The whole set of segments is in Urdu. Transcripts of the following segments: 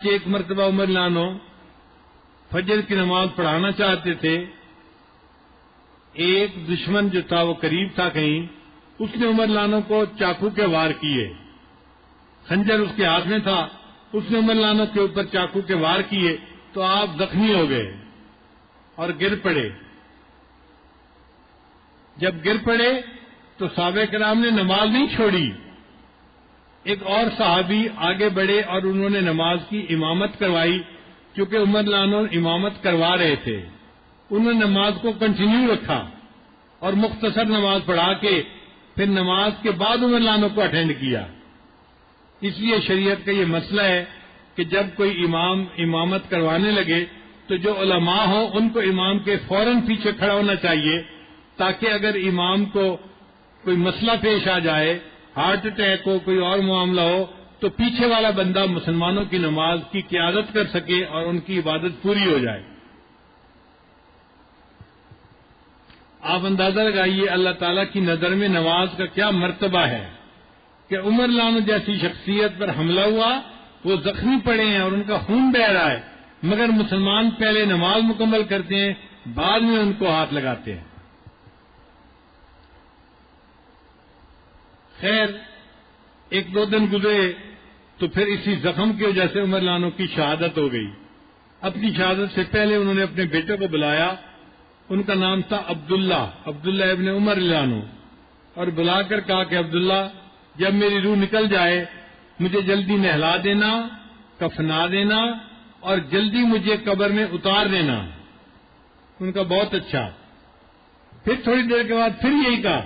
ایک مرتبہ عمر لانو فجر کی نماز پڑھانا چاہتے تھے. ایک دشمن جو تھا وہ قریب تھا کہیں، اس نے عمر لانو کو چاقو کے وار کیے. خنجر اس کے ہاتھ میں تھا، اس نے عمر لانو کے اوپر چاقو کے وار کیے تو آپ زخمی ہو گئے اور گر پڑے. جب گر پڑے تو صحابہ کرام نے نماز نہیں چھوڑی. ایک اور صحابی آگے بڑھے اور انہوں نے نماز کی امامت کروائی. کیونکہ عمر لانو امامت کروا رہے تھے، انہوں نے نماز کو کنٹینیو رکھا اور مختصر نماز پڑھا کے پھر نماز کے بعد عمر لانو کو اٹینڈ کیا. اس لیے شریعت کا یہ مسئلہ ہے کہ جب کوئی امام امامت کروانے لگے تو جو علماء ہوں ان کو امام کے فوراً پیچھے کھڑا ہونا چاہیے، تاکہ اگر امام کو کوئی مسئلہ پیش آ جائے، ہارٹ اٹیک ہو، کوئی اور معاملہ ہو، تو پیچھے والا بندہ مسلمانوں کی نماز کی قیادت کر سکے اور ان کی عبادت پوری ہو جائے. آپ اندازہ لگائیے اللہ تعالیٰ کی نظر میں نماز کا کیا مرتبہ ہے کہ عمر لانو جیسی شخصیت پر حملہ ہوا، وہ زخمی پڑے ہیں اور ان کا خون بہہ رہا ہے، مگر مسلمان پہلے نماز مکمل کرتے ہیں، بعد میں ان کو ہاتھ لگاتے ہیں. خیر ایک دو دن گزرے تو پھر اسی زخم کی وجہ سے عمر لانو کی شہادت ہو گئی. اپنی شہادت سے پہلے انہوں نے اپنے بیٹے کو بلایا، ان کا نام تھا عبداللہ ابن عمر لانو، اور بلا کر کہا کہ عبداللہ جب میری روح نکل جائے مجھے جلدی نہلا دینا، کفنا دینا اور جلدی مجھے قبر میں اتار دینا. ان کا بہت اچھا. پھر تھوڑی دیر کے بعد پھر یہی کہا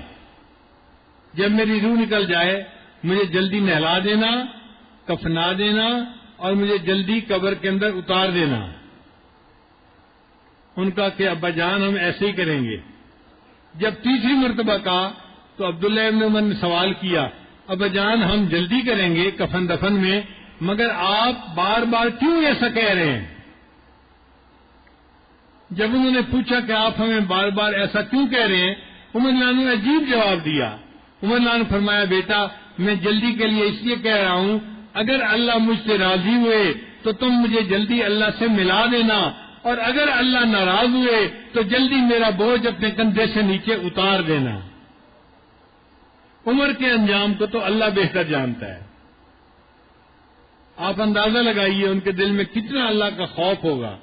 جب میری روح نکل جائے مجھے جلدی نہلا دینا، کفنا دینا اور مجھے جلدی قبر کے اندر اتار دینا. ان کا کہ ابا جان ہم ایسے ہی کریں گے. جب تیسری مرتبہ کہا تو عبداللہ ابن عمر نے سوال کیا ابا جان ہم جلدی کریں گے کفن دفن میں، مگر آپ بار بار کیوں ایسا کہہ رہے ہیں؟ جب انہوں نے پوچھا کہ آپ ہمیں بار بار ایسا کیوں کہہ رہے ہیں، عمر لانو نے عجیب جواب دیا. عمر لانو نے فرمایا بیٹا میں جلدی کے لیے اس لیے کہہ رہا ہوں، اگر اللہ مجھ سے راضی ہوئے تو تم مجھے جلدی اللہ سے ملا دینا، اور اگر اللہ ناراض ہوئے تو جلدی میرا بوجھ اپنے کندھے سے نیچے اتار دینا. عمر کے انجام کو تو اللہ بہتر جانتا ہے. آپ اندازہ لگائیے ان کے دل میں کتنا اللہ کا خوف ہوگا.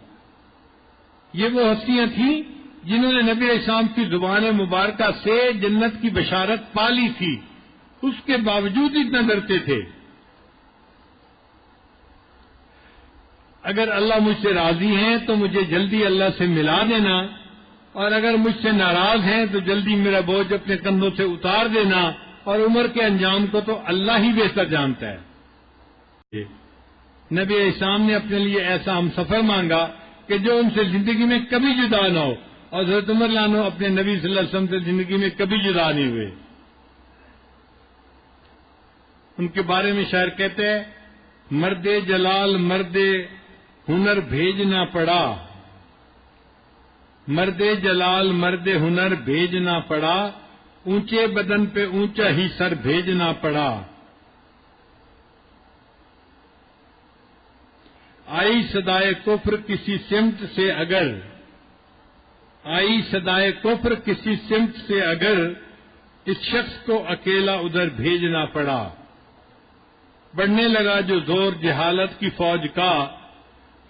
یہ وہ ہستیاں تھیں جنہوں نے نبی علیہ السلام کی زبان مبارکہ سے جنت کی بشارت پالی تھی، اس کے باوجود اتنا ڈرتے تھے. اگر اللہ مجھ سے راضی ہیں تو مجھے جلدی اللہ سے ملا دینا، اور اگر مجھ سے ناراض ہیں تو جلدی میرا بوجھ اپنے کندھوں سے اتار دینا، اور عمر کے انجام کو تو اللہ ہی بہتر جانتا ہے. نبی علیہ السلام نے اپنے لیے ایسا ہم سفر مانگا کہ جو ان سے زندگی میں کبھی جدا نہ ہو، اور حضرت عمر لانو اپنے نبی صلی اللہ علیہ وسلم سے زندگی میں کبھی جدا نہیں ہوئے. ان کے بارے میں شاعر کہتے ہیں مرد جلال مرد ہنر بھیجنا پڑا، مرد جلال مرد ہنر بھیجنا پڑا، اونچے بدن پہ اونچا ہی سر بھیجنا پڑا. آئی صدائے کفر کسی سمت سے اگر، آئی صدائے کفر کسی سمت سے اگر، اس شخص کو اکیلا ادھر بھیجنا پڑا. بڑھنے لگا جو زور جہالت کی فوج کا،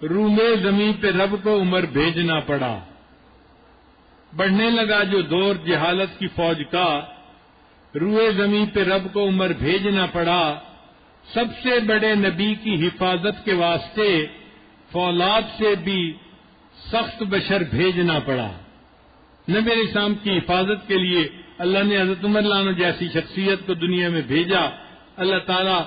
رومے زمین پہ رب کو عمر بھیجنا پڑا. بڑھنے لگا جو دور جہالت کی فوج کا، روئے زمین پہ رب کو عمر بھیجنا پڑا. سب سے بڑے نبی کی حفاظت کے واسطے فولاد سے بھی سخت بشر بھیجنا پڑا. نبی علیہ السلام کی حفاظت کے لیے اللہ نے حضرت عمر لانو جیسی شخصیت کو دنیا میں بھیجا. اللہ تعالی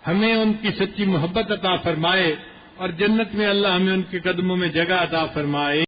ہمیں ان کی سچی محبت عطا فرمائے اور جنت میں اللہ ہمیں ان کے قدموں میں جگہ عطا فرمائے.